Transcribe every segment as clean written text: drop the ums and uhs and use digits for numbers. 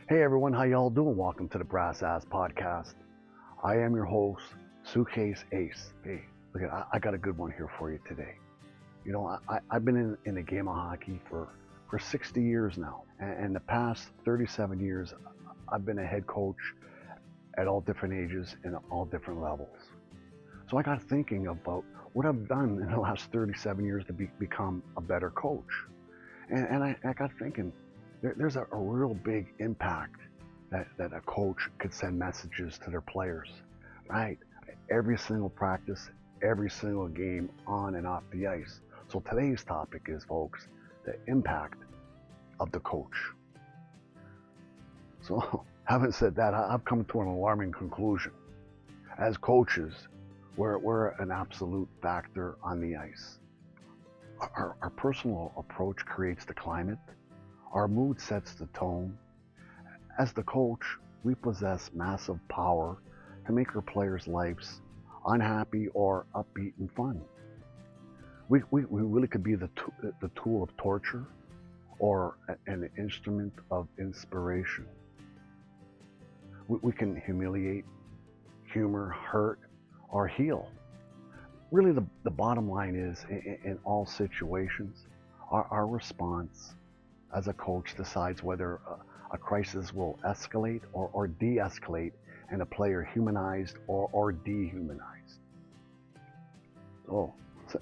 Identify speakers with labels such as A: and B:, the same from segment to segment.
A: Hey everyone, how y'all doing? Welcome to the Brass Ass Podcast. I am your host, Suitcase Ace. Hey, look at I got a good one here for you today. I've been in the game of hockey for 60 years now, and the past 37 years, I've been a head coach at all different ages and all different levels. So I got thinking about what I've done in the last 37 years to become a better coach. And I got thinking, there's a real big impact that a coach could send messages to their players, right? Every single practice, every single game on and off the ice. So today's topic is, folks, the impact of the coach. So having said that, I've come to an alarming conclusion. As coaches, we're an absolute factor on the ice. Our personal approach creates the climate. Our mood sets the tone. As the coach, we possess massive power to make our players' lives unhappy or upbeat and fun. We really could be the tool of torture or an instrument of inspiration. We can humiliate, humor, hurt, or heal. Really, the bottom line is, in all situations, our response as a coach decides whether a crisis will escalate or de-escalate and a player humanized or dehumanized. So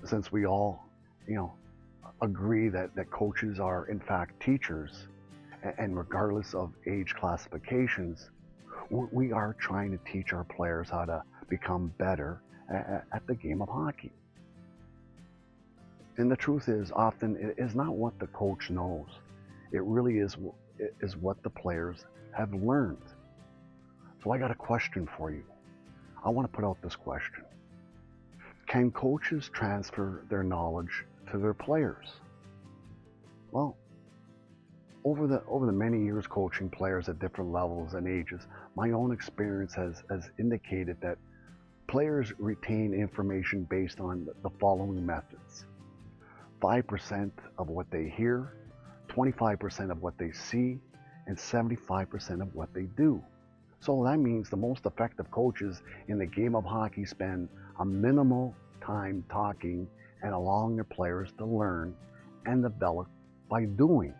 A: since we all, agree that coaches are in fact teachers, and regardless of age classifications, we are trying to teach our players how to become better at the game of hockey. And the truth is, often it is not what the coach knows. It really is what the players have learned. So I got a question for you. I want to put out this question. Can coaches transfer their knowledge to their players? Well, over the many years coaching players at different levels and ages, my own experience has indicated that players retain information based on the following methods. 5% of what they hear, 25% of what they see, and 75% of what they do. So that means the most effective coaches in the game of hockey spend a minimal time talking and allowing their players to learn and develop by doing.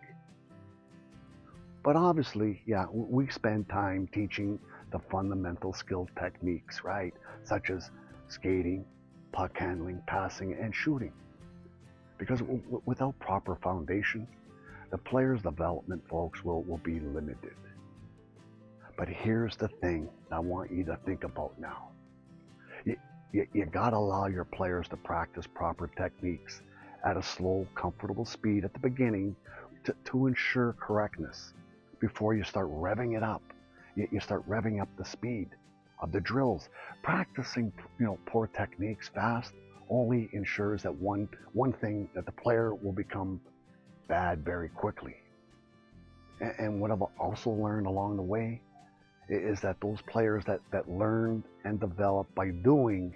A: But obviously, yeah, we spend time teaching the fundamental skill techniques, right? Such as skating, puck handling, passing, and shooting. Because without proper foundation, the player's development, folks, will be limited. But here's the thing I want you to think about now. You gotta allow your players to practice proper techniques at a slow, comfortable speed at the beginning to ensure correctness before you start revving it up. You start revving up the speed of the drills. Practicing, poor techniques fast only ensures that one thing, that the player will become bad very quickly. And what I've also learned along the way is that those players that learned and developed by doing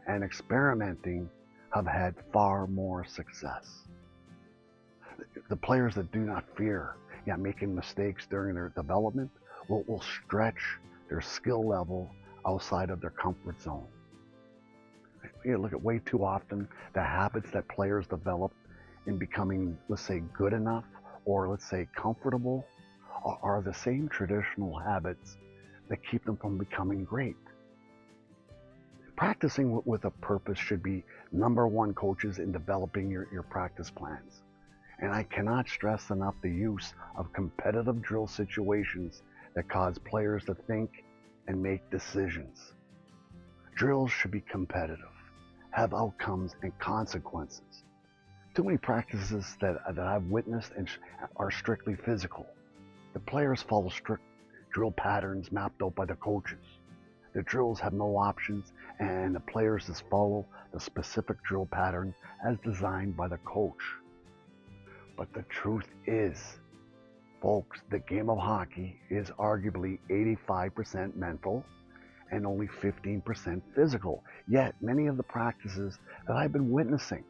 A: and experimenting have had far more success. The players that do not fear making mistakes during their development will stretch their skill level outside of their comfort zone. Look at way too often the habits that players develop in becoming, let's say, good enough or let's say comfortable are the same traditional habits that keep them from becoming great. Practicing with a purpose should be number one, coaches, in developing your practice plans. And I cannot stress enough the use of competitive drill situations that cause players to think and make decisions. Drills should be competitive, have outcomes and consequences. Too many practices that I've witnessed are strictly physical. The players follow strict drill patterns mapped out by the coaches. The drills have no options, and the players just follow the specific drill pattern as designed by the coach. But the truth is, folks, the game of hockey is arguably 85% mental and only 15% physical. Yet many of the practices that I've been witnessing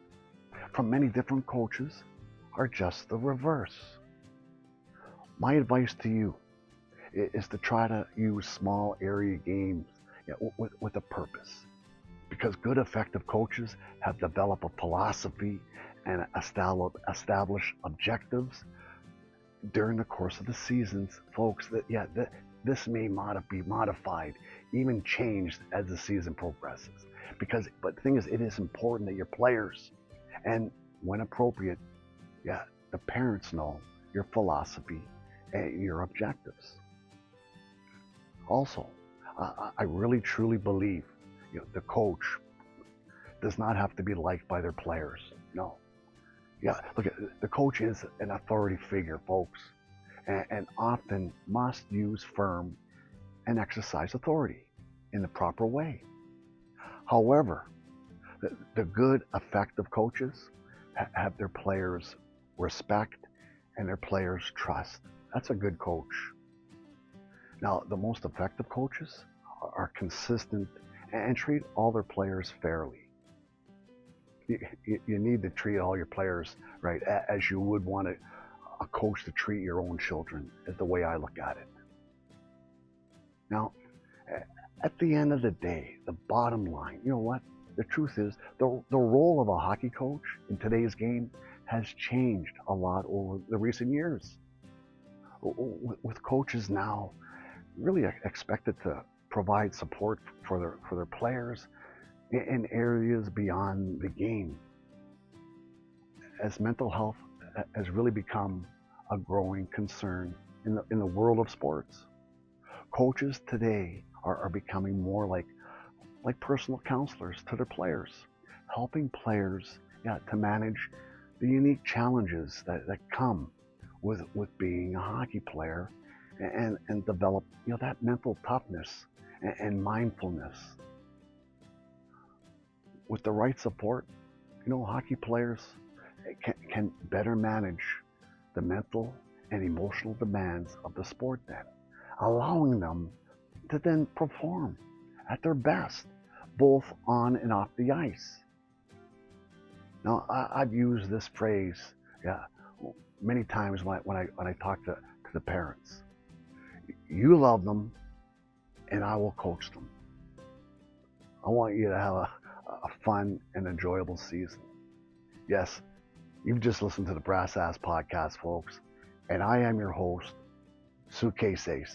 A: from many different coaches are just the reverse. My advice to you is to try to use small area games, with a purpose. Because good, effective coaches have developed a philosophy and established objectives during the course of the seasons, folks. This may be modified, even changed as the season progresses. But the thing is, it is important that your players, and when appropriate, the parents know your philosophy and your objectives. Also, I really truly believe, the coach does not have to be liked by their players. No. Look, the coach is an authority figure, folks, and often must use firm and exercise authority in the proper way. However, the good, effective coaches have their players respect and their players trust. That's a good coach. Now, the most effective coaches are consistent and treat all their players fairly. You need to treat all your players right, as you would want a coach to treat your own children, is the way I look at it. Now, at the end of the day, the bottom line, you know what? The truth is, the role of a hockey coach in today's game has changed a lot over the recent years. With coaches now really expected to provide support for their players in areas beyond the game, as mental health has really become a growing concern in the world of sports. Coaches today are becoming more like personal counselors to their players, helping players to manage the unique challenges that come with being a hockey player, and develop that mental toughness and mindfulness. With the right support, hockey players can better manage the mental and emotional demands of the sport, then allowing them to then perform at their best, both on and off the ice. Now, I've used this phrase, many times when I talk to the parents. You love them, and I will coach them. I want you to have a fun and enjoyable season. Yes, you've just listened to the Brass Ass Podcast, folks, and I am your host, Suitcase Ace.